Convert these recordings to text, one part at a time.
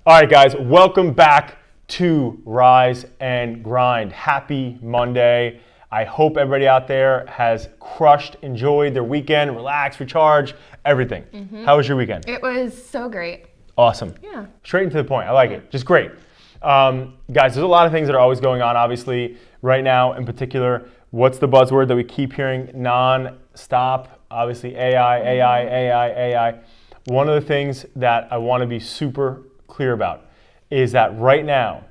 All right, guys, welcome back to Rise and Grind. Happy Monday. I hope everybody out there has enjoyed their weekend, relaxed, recharge, everything. How was your weekend? It was so great. Awesome. Yeah. Straight and to the point. I like it. Just great. Guys, there's a lot of things that are always going on, obviously, right now in particular. What's the buzzword that we keep hearing non-stop? Obviously, AI. One of the things that I want to be super clear about is that right now,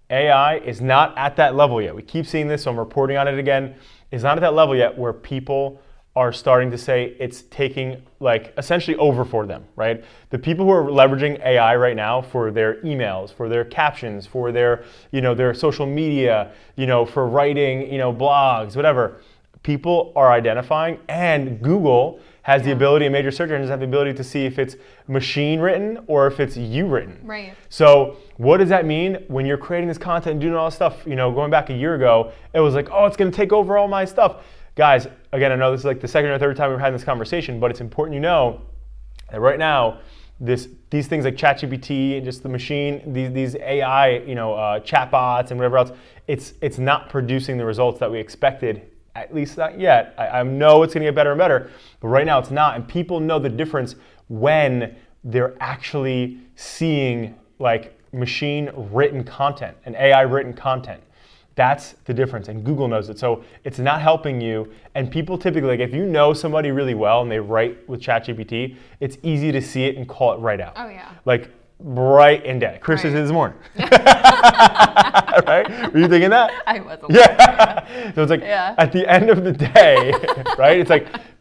AI is not at that level yet. We keep seeing this, so I'm reporting on it again. It's not at that level yet where people are starting to say it's taking essentially over for them, right? The people who are leveraging AI right now for their emails, for their captions, for their, their social media, for writing, blogs, whatever, people are identifying, and Google has the ability, and major search engines have the ability to see if it's machine written or if it's you written. Right. So what does that mean when you're creating this content and doing all this stuff? Going back a year ago, it was like, oh, it's going to take over all my stuff. Guys, again, I know this is like the second or third time we've had this conversation, but it's important you know that right now, these things like ChatGPT and just the machine, these AI, chatbots and whatever else, it's not producing the results that we expected. At least not yet. I know it's going to get better and better, but right now it's not. And people know the difference when they're actually seeing machine written content and AI written content. That's the difference, and Google knows it. So it's not helping you. And people typically, if you know somebody really well and they write with ChatGPT, it's easy to see it and call it right out. Oh yeah. Bright and dead. Chris did it this morning. Right? Were you thinking that? I was a little Yeah. So it's at the end of the day, right? It's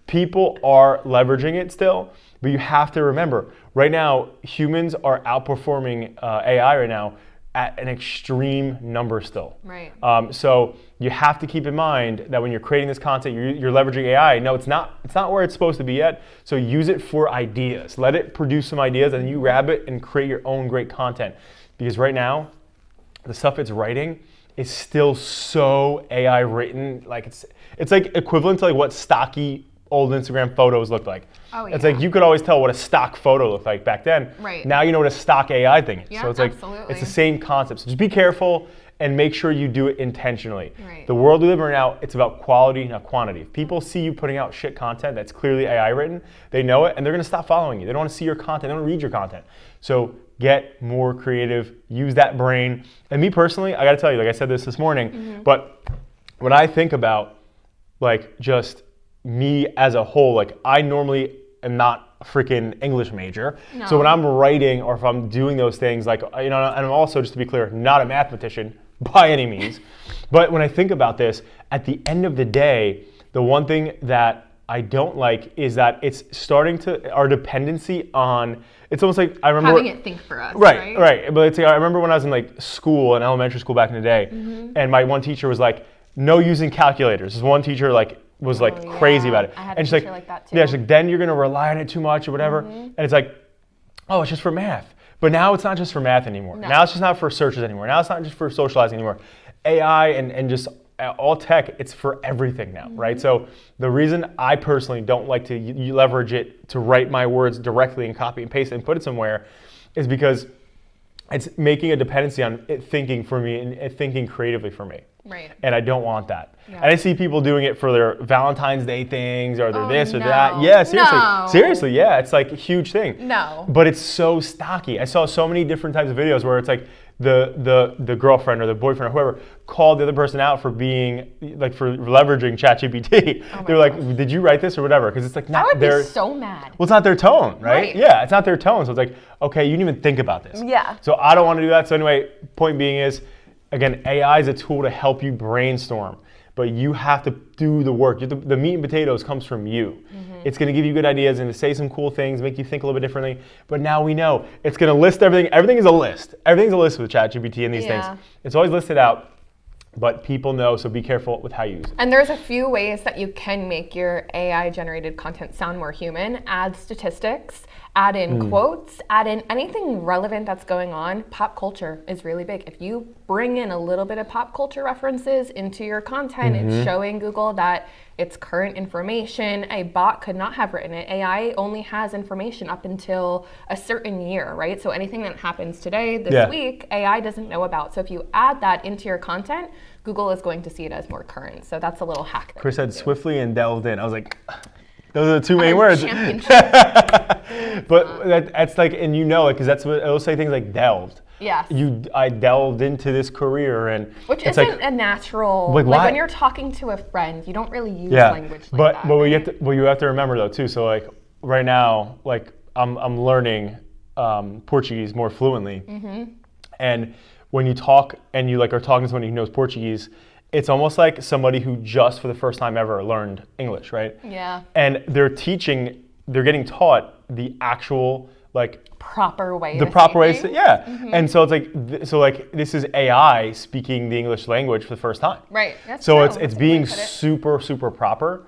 people are leveraging it still, but you have to remember, right now, humans are outperforming AI right now at an extreme number still. Right. So you have to keep in mind that when you're creating this content, you're leveraging AI. No, it's not where it's supposed to be yet. So use it for ideas. Let it produce some ideas, and you grab it and create your own great content. Because right now, the stuff it's writing is still so AI written. It's equivalent to what stocky old Instagram photos looked like. Oh, yeah. It's you could always tell what a stock photo looked like back then. Right. Now you know what a stock AI thing is. Yeah, so it's absolutely. it's the same concept. So just be careful and make sure you do it intentionally. Right. The world we live in right now, it's about quality, not quantity. If people see you putting out shit content that's clearly AI written, they know it, and they're gonna stop following you. They don't wanna see your content, they don't wanna read your content. So get more creative, use that brain. And me personally, I gotta tell you, I said this morning, but when I think about just me as a whole, I normally am not a freaking English major. No. So when I'm writing or if I'm doing those things, and I'm also, just to be clear, not a mathematician by any means. But when I think about this, at the end of the day, the one thing that I don't like is that it's starting to, our dependency on, it's almost I remember having it think for us. Right. But I remember when I was in school, in elementary school back in the day, and my one teacher was no using calculators. This one teacher was crazy about it. I had and a teacher like that too. Yeah, she's then you're gonna rely on it too much or whatever. And it's oh, it's just for math. But now it's not just for math anymore. No. Now it's just not for searches anymore. Now it's not just for socializing anymore. AI and just all tech, it's for everything now, right? So the reason I personally don't like to leverage it to write my words directly and copy and paste it and put it somewhere is because it's making a dependency on it thinking for me and it thinking creatively for me. Right. And I don't want that. Yeah. And I see people doing it for their Valentine's Day things or their this or no. that. Yeah, seriously. No. Seriously, yeah. It's a huge thing. No. But it's so stocky. I saw so many different types of videos where it's the girlfriend or the boyfriend or whoever called the other person out for being for leveraging ChatGPT. They're did you write this or whatever? Because it's not I would their. be so mad. Well, it's not their tone, right? Right. Yeah, it's not their tone. So it's okay, you didn't even think about this. Yeah. So I don't want to do that. So anyway, point being is, again, AI is a tool to help you brainstorm, but you have to do the work. The meat and potatoes comes from you. It's going to give you good ideas and to say some cool things, make you think a little bit differently. But now we know it's going to list everything. Everything is a list. Everything's a list with ChatGPT and these things. It's always listed out, but people know, so be careful with how you use it. And there's a few ways that you can make your AI generated content sound more human. Add statistics, add in quotes, add in anything relevant that's going on. Pop culture is really big. If you bring in a little bit of pop culture references into your content, it's showing Google that it's current information. A bot could not have written it. AI only has information up until a certain year, right? So anything that happens today, this week, AI doesn't know about. So if you add that into your content, Google is going to see it as more current. So that's a little hack. Chris said swiftly and delved in. I was like, those are the two main words. But that's like, and because that's what it'll say, things like delved. Yes. I delved into this career, and which it's isn't a natural. Like when you're talking to a friend, you don't really use language like that. But you have to remember though too. So like right now, like I'm learning Portuguese more fluently, and when you talk and you like are talking to somebody who knows Portuguese, it's almost like somebody who just for the first time ever learned English, right? Yeah. And they're getting taught the actual proper way. And so it's like this is AI speaking the English language for the first time. Right. So it's being super proper,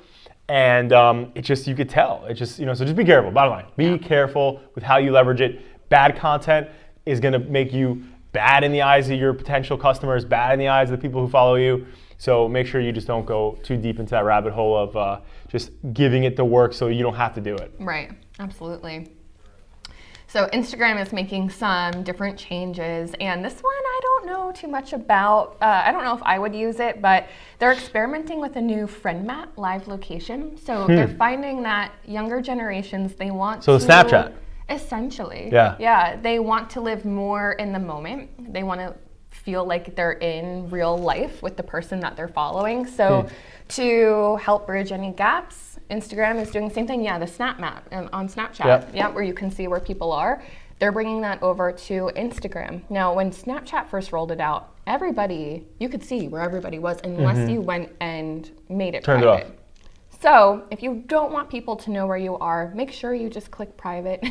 and it just you could tell. It just so just be careful. Bottom line, be careful with how you leverage it. Bad content is going to make you bad in the eyes of your potential customers, bad in the eyes of the people who follow you. So make sure you just don't go too deep into that rabbit hole of just giving it the work so you don't have to do it. Right. Absolutely. So Instagram is making some different changes, and this one I don't know too much about. I don't know if I would use it, but they're experimenting with a new friend map live location. So they're finding that younger generations, they want the Snapchat. Essentially. Yeah. Yeah, they want to live more in the moment. They want to feel like they're in real life with the person that they're following. So to help bridge any gaps, Instagram is doing the same thing. Yeah, the Snap Map on Snapchat. Yeah, where you can see where people are. They're bringing that over to Instagram. Now, when Snapchat first rolled it out, you could see where everybody was unless you went and made it Turned private. it off. So if you don't want people to know where you are, make sure you just click private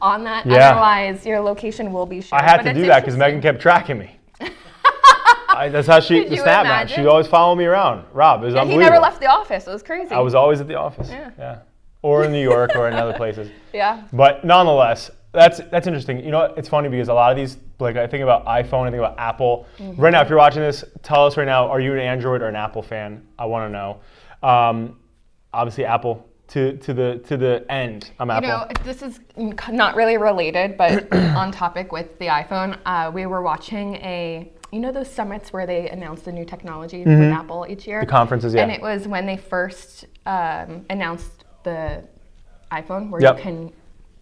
on that. Yeah. Otherwise, your location will be shared. I had to do that because Megan kept tracking me. That's how the Snap Map. She always followed me around. Rob, it was unbelievable. He never left the office. It was crazy. I was always at the office. Yeah. Or in New York or in other places. Yeah. But nonetheless, that's interesting. It's funny because a lot of these, like I think about iPhone, I think about Apple. Right now, if you're watching this, tell us right now, are you an Android or an Apple fan? I want to know. Obviously, Apple to the end. I'm Apple. This is not really related, but on topic with the iPhone, we were watching those summits where they announce the new technology with Apple each year? The conferences, yeah. And it was when they first announced the iPhone where you can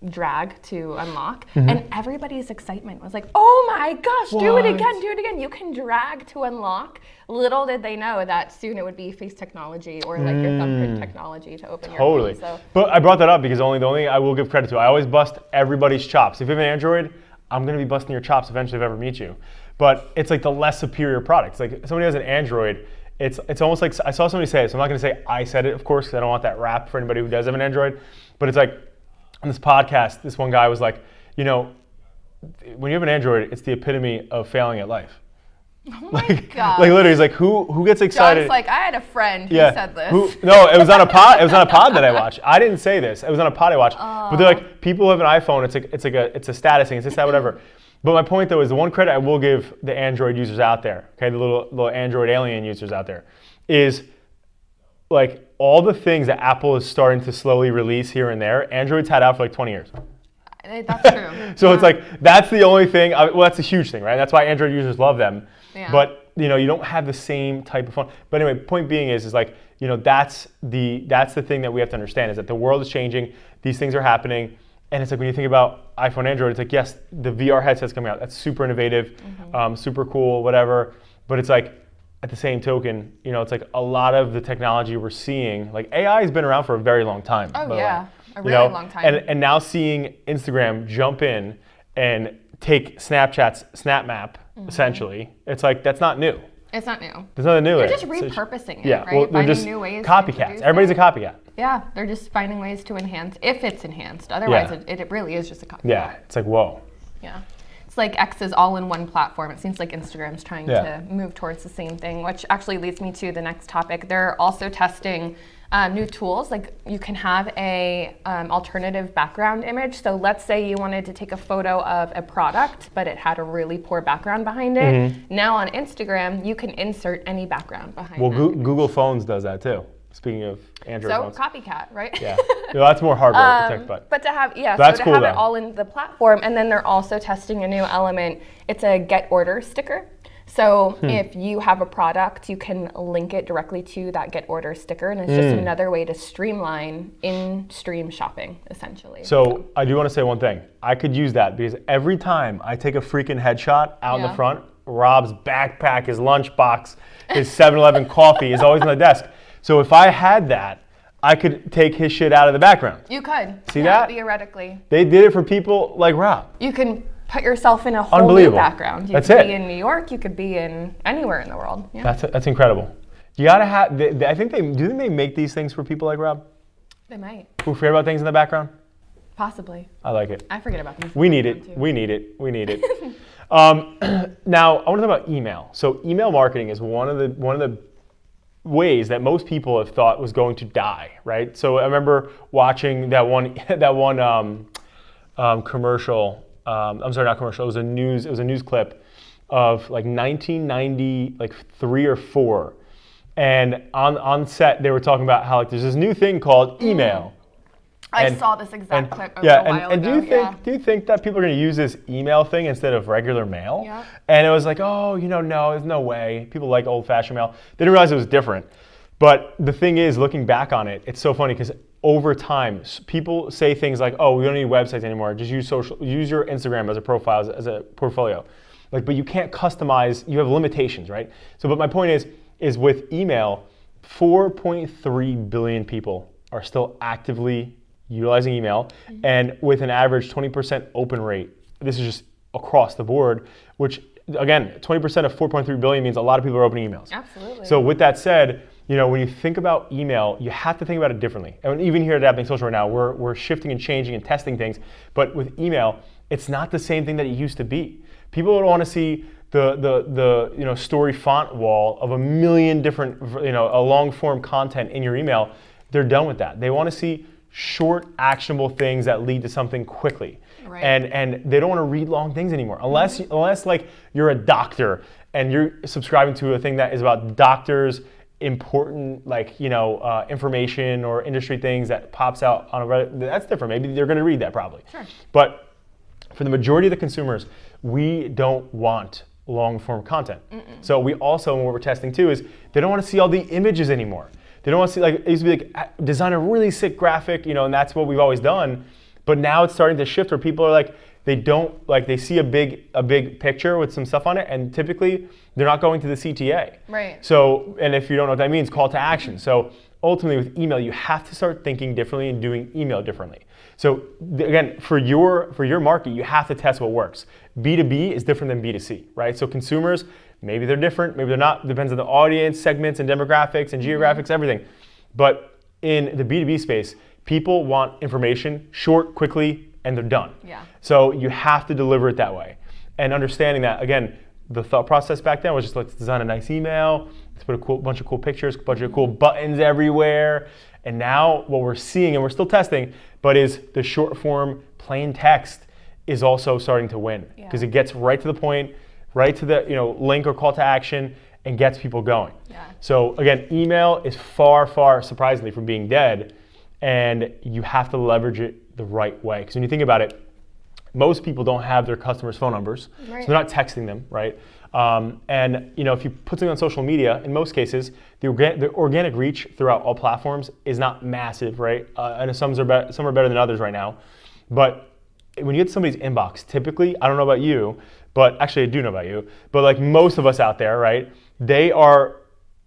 drag to unlock. And everybody's excitement was like, oh my gosh, do it again. You can drag to unlock. Little did they know that soon it would be face technology or like your thumbprint technology to open your phone. So. But I brought that up because the only I will give credit to, I always bust everybody's chops. If you have an Android, I'm going to be busting your chops eventually if I ever meet you. But it's like the less superior product. It's like somebody has an Android, it's almost like, I saw somebody say it, so I'm not going to say I said it, of course, because I don't want that rap for anybody who does have an Android. But it's like, on this podcast, this one guy was like, when you have an Android, it's the epitome of failing at life. Oh my God. Like literally, he's like, who gets excited? John's like, I had a friend who said this. No, it was on a pod. It was on a pod that I watched. I didn't say this. It was on a pod I watched. But they're like, people who have an iPhone, it's a status thing. It's this, that, whatever. But my point though is the one credit I will give the Android users out there, okay, the little Android alien users out there, is like all the things that Apple is starting to slowly release here and there. Android's had out for like 20 years. That's true. So it's like that's the only thing. Well, that's a huge thing, right? That's why Android users love them. Yeah. But you don't have the same type of phone. But anyway, point being is like that's the thing that we have to understand is that the world is changing. These things are happening. And it's like when you think about iPhone, Android, it's like, yes, the VR headset's coming out. That's super innovative, super cool, whatever. But it's like, at the same token, it's like a lot of the technology we're seeing, like AI has been around for a very long time. Oh, yeah, a really long time. And now seeing Instagram jump in and take Snapchat's Snap Map, essentially, it's like, that's not new. It's not new. There's nothing new. They're just repurposing it, right? Well, they're just new ways copycats. Everybody's a copycat. Yeah, they're just finding ways to enhance, if it's enhanced. Otherwise, it really is just a copycat. Yeah, it's like, whoa. Yeah. It's like X is all in one platform. It seems like Instagram's trying to move towards the same thing, which actually leads me to the next topic. They're also testing new tools, like you can have a alternative background image. So let's say you wanted to take a photo of a product, but it had a really poor background behind it. Now on Instagram, you can insert any background behind Well, that. Google Phones does that too. Speaking of Android So phones. copycat, right? Yeah. Well, that's more hardware tech, But to have, That's so to cool, have though. it all in the platform, and then they're also testing a new element. It's a get order sticker. So if you have a product, you can link it directly to that get order sticker, and it's just another way to streamline in-stream shopping, essentially. So I do want to say one thing. I could use that because every time I take a freaking headshot out in the Yeah. front, Rob's backpack, his lunchbox, his 7-Eleven coffee is always on the desk. So if I had that, I could take his shit out of the background. You could. See that? Theoretically. They did it for people like Rob. You can put yourself in a whole new Unbelievable. background. You That's could it. be in New York, you could be in anywhere in the world. Yeah. That's incredible. You gotta have. I think do you think they make these things for people like Rob They might. who forget about things in the background? Possibly. I like it. I forget about them. We need it. We need it. We need it. Now I want to talk about email. So email marketing is one of the ways that most people have thought was going to die, right? So I remember watching that one commercial. I'm sorry, not commercial. It was a news clip of like 1990, like 3 or 4, and on set they were talking about how like there's this new thing called email. I saw this exact clip a Yeah, while and ago. do you think that people are going to use this email thing instead of regular mail? Yeah. And it was like, oh, no, there's no way. People like old-fashioned mail. They didn't realize it was different. But the thing is, looking back on it, it's so funny because over time, people say things like, oh, we don't need websites anymore. Just use your Instagram as a profile, as a portfolio. Like, but you can't customize. You have limitations, right? So, but my point is with email, 4.3 billion people are still actively utilizing email, and with an average 20% open rate. This is just across the board, which again, 20% of 4.3 billion means a lot of people are opening emails. Absolutely. So with that said, when you think about email, you have to think about it differently. And even here at Adapting Social right now, we're shifting and changing and testing things. But with email, it's not the same thing that it used to be. People don't want to see the story font wall of a million different a long form content in your email. They're done with that. They want to see short, actionable things that lead to something quickly. Right. And they don't want to read long things anymore. Unless like you're a doctor and you're subscribing to a thing that is about doctors, important information or industry things that pops out on a Reddit, that's different. Maybe they're going to read that probably. Sure. But for the majority of the consumers, we don't want long form content. So we also, what we're testing too, is they don't want to see all the images anymore. They don't want to see, like, it used to be like design a really sick graphic, and that's what we've always done. But now it's starting to shift where people are like, they see a big picture with some stuff on it, and typically they're not going to the CTA. Right. So, and if you don't know what that means, call to action. So ultimately with email, you have to start thinking differently and doing email differently. So again, for your market, you have to test what works. B2B is different than B2C, right? So consumers, maybe they're different, maybe they're not. Depends on the audience, segments, and demographics, and geographics, everything. But in the B2B space, people want information short, quickly, and they're done. Yeah. So you have to deliver it that way. And understanding that, again, the thought process back then was just let's design a nice email, let's put a bunch of cool pictures, a bunch of cool buttons everywhere. And now what we're seeing, and we're still testing, but is the short form plain text is also starting to win because it gets right to the point, right to the link or call to action, and gets people going. Yeah. So again, email is far, far surprisingly from being dead, and you have to leverage it the right way. Because when you think about it, most people don't have their customers' phone numbers, Right. so they're not texting them, right? And if you put something on social media, in most cases, the organic reach throughout all platforms is not massive, right? And some are better than others right now. But when you get somebody's inbox, typically, I don't know about you, but actually I do know about you, but like most of us out there, right? They are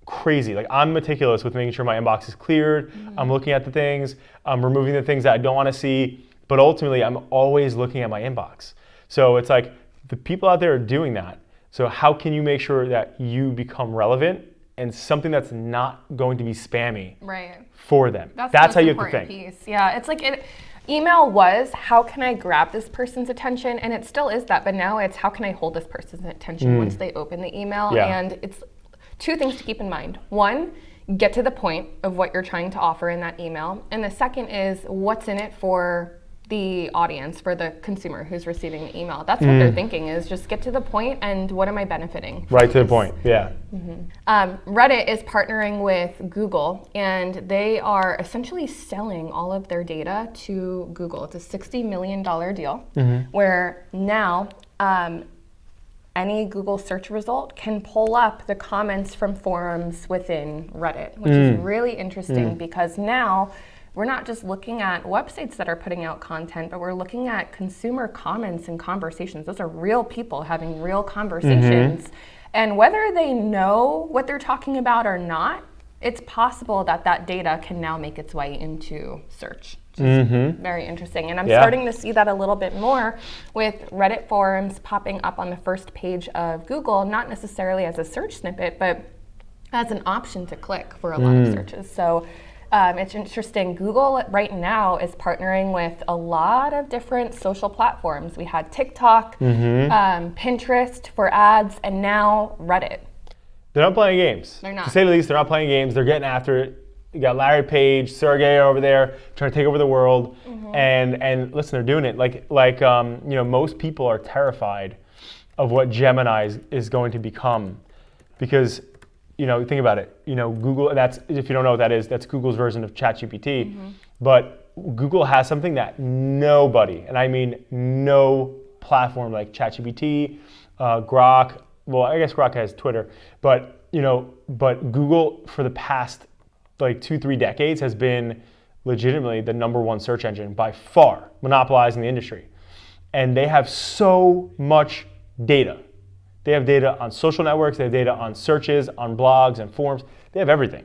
crazy. Like I'm meticulous with making sure my inbox is cleared. I'm looking at the things. I'm removing the things that I don't want to see. But ultimately, I'm always looking at my inbox. So it's like the people out there are doing that. So how can you make sure that you become relevant and something that's not going to be spammy Right. for them? That's how the you most have to important think. piece. Yeah, it's like email was how can I grab this person's attention, and it still is that, but now it's how can I hold this person's attention once they open the email. Yeah. And it's two things to keep in mind. One, get to the point of what you're trying to offer in that email. And the second is what's in it for the audience, for the consumer who's receiving the email. That's what they're thinking, is just get to the point and what am I benefiting from Right to the this? point, yeah. Reddit is partnering with Google, and they are essentially selling all of their data to Google. It's a $60 million deal where now any Google search result can pull up the comments from forums within Reddit, which is really interesting because now we're not just looking at websites that are putting out content, but we're looking at consumer comments and conversations. Those are real people having real conversations. And whether they know what they're talking about or not, it's possible that that data can now make its way into search. Very interesting. And I'm starting to see that a little bit more with Reddit forums popping up on the first page of Google, not necessarily as a search snippet, but as an option to click for a lot of searches. So it's interesting. Google right now is partnering with a lot of different social platforms. We had TikTok, Pinterest for ads, and now Reddit. They're not playing games. They're not. To say the least, they're not playing games. They're getting after it. You got Larry Page, Sergey over there trying to take over the world, and listen, they're doing it. Like most people are terrified of what Gemini is going to become, because think about it. Google. And that's, if you don't know what that is, that's Google's version of ChatGPT. But Google has something that nobody, and I mean no platform like ChatGPT, Grok. Well, I guess Grok has Twitter, but Google for the past 2-3 decades has been legitimately the #1 search engine by far, monopolizing the industry. And they have so much data. They have data on social networks, they have data on searches, on blogs and forums, they have everything.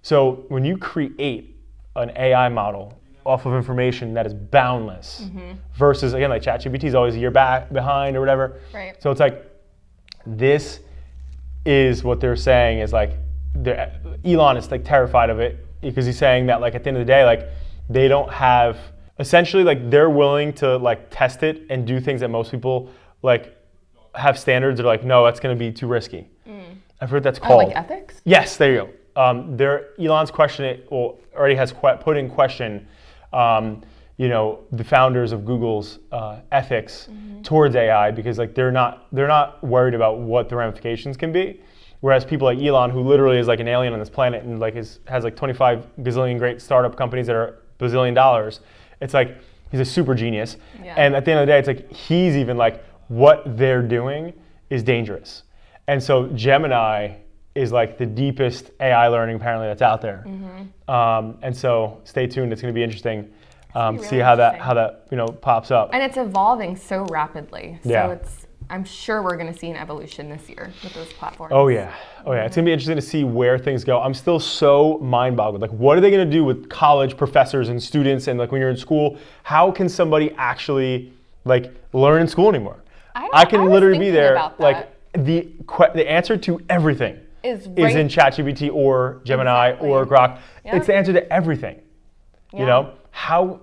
So when you create an AI model off of information that is boundless, versus, again, like ChatGPT is always a year behind or whatever. Right. So it's like, this is what they're saying is like, Elon is terrified of it, because he's saying that at the end of the day, they don't have, essentially they're willing to test it and do things that most people have standards that are no, that's going to be too risky. I forget what that's called. Like ethics? Yes, there you go. Elon's already has put in question the founders of Google's ethics towards AI, because they're not worried about what the ramifications can be. Whereas people like Elon, who literally is an alien on this planet and has 25 gazillion great startup companies that are $bazillion dollars, it's he's a super genius. Yeah. And at the end of the day, it's he's even what they're doing is dangerous. And so Gemini is the deepest AI learning apparently that's out there. And so stay tuned. It's going to be interesting to see how that pops up. And it's evolving so rapidly. So Yeah. I'm sure we're going to see an evolution this year with those platforms. Oh yeah. It's gonna be interesting to see where things go. I'm still so mind boggled. What are they gonna do with college professors and students, and when you're in school, how can somebody actually learn in school anymore? I can literally be there. The answer to everything is in ChatGPT or Gemini or Grok. Yeah. It's the answer to everything. Yeah. How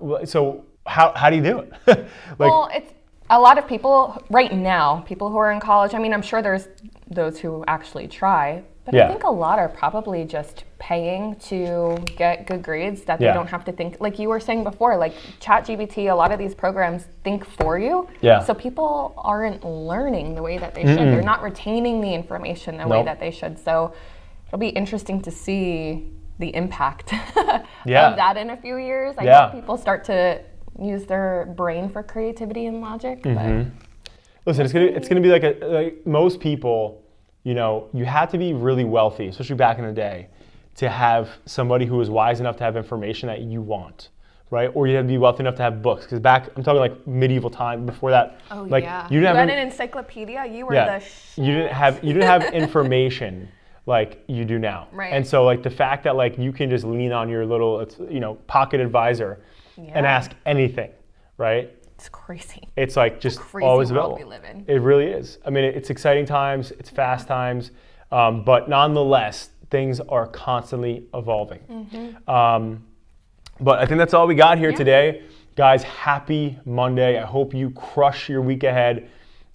do you do it? Well, it's a lot of people right now, people who are in college, I mean, I'm sure there's those who actually try, but I think a lot are probably just paying to get good grades that they don't have to think. Like you were saying before, ChatGPT, a lot of these programs think for you. Yeah. So people aren't learning the way that they should. They're not retaining the information the way that they should. So it'll be interesting to see the impact of that in a few years. I hope people start to use their brain for creativity and logic. But listen, it's gonna be most people, you had to be really wealthy, especially back in the day, to have somebody who was wise enough to have information that you want, right? Or you had to be wealthy enough to have books, because I'm talking medieval time. Before that, you didn't have an encyclopedia. You were the shit. You didn't have information like you do now. Right. And so the fact that you can just lean on your little pocket advisor and ask anything, right? It's crazy. It's just crazy always world available. we live in. It really is. I mean, it's exciting times, it's fast times, but nonetheless, things are constantly evolving. But I think that's all we got here today. Guys, happy Monday. I hope you crush your week ahead.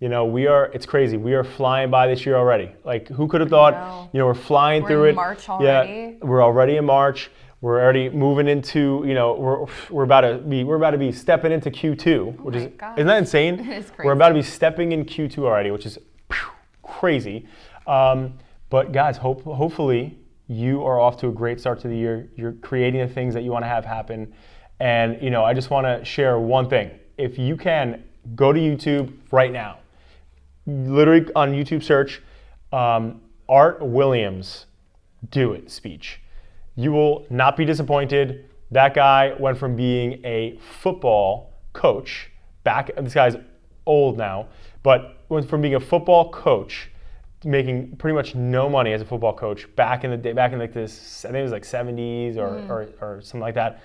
It's crazy. We are flying by this year already. Like, who could have thought, know. we're flying We're through in it. March Yeah, already. we're already in March. We're already moving into, we're about to be stepping into Q2, which my is, gosh. isn't that insane? It is We're about to crazy. be stepping in Q2 already, which is crazy. But guys, hopefully you are off to a great start to the year. You're creating the things that you want to have happen. And, I just want to share one thing. If you can, go to YouTube right now. Literally on YouTube search, Art Williams Do It speech. You will not be disappointed. That guy went from being a football coach this guy's old now, but went from being a football coach to making pretty much no money as a football coach back in the day, back in like this, I think it was like 70s or something like that,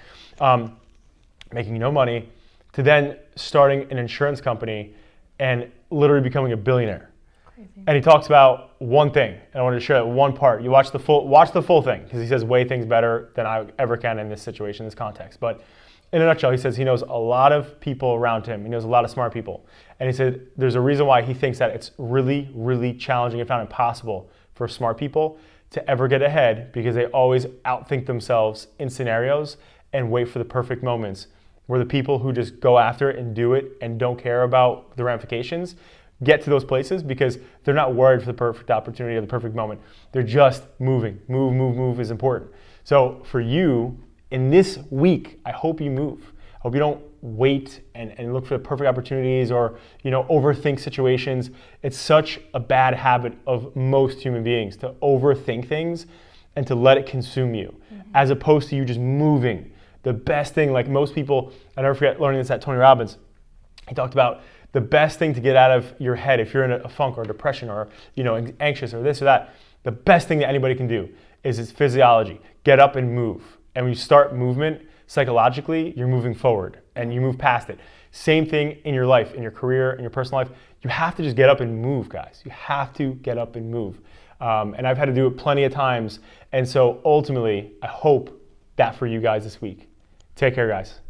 making no money, to then starting an insurance company and literally becoming a billionaire. Crazy. And he talks about one thing, and I wanted to share that one part. You watch the full thing, because he says way things better than I ever can in this situation, this context. But in a nutshell, he says he knows a lot of people around him. He knows a lot of smart people. And he said there's a reason why he thinks that it's really, really challenging, if not impossible, for smart people to ever get ahead, because they always outthink themselves in scenarios and wait for the perfect moments, where the people who just go after it and do it and don't care about the ramifications get to those places because they're not worried for the perfect opportunity or the perfect moment. They're just moving. Move is important. So for you, in this week, I hope you move. I hope you don't wait and look for the perfect opportunities or overthink situations. It's such a bad habit of most human beings to overthink things and to let it consume you, as opposed to you just moving. The best thing, like most people, I never forget learning this at Tony Robbins. He talked about the best thing to get out of your head if you're in a funk or depression or anxious or this or that. The best thing that anybody can do is its physiology. Get up and move. And when you start movement, psychologically, you're moving forward and you move past it. Same thing in your life, in your career, in your personal life. You have to just get up and move, guys. You have to get up and move. And I've had to do it plenty of times. And so ultimately, I hope that for you guys this week. Take care, guys.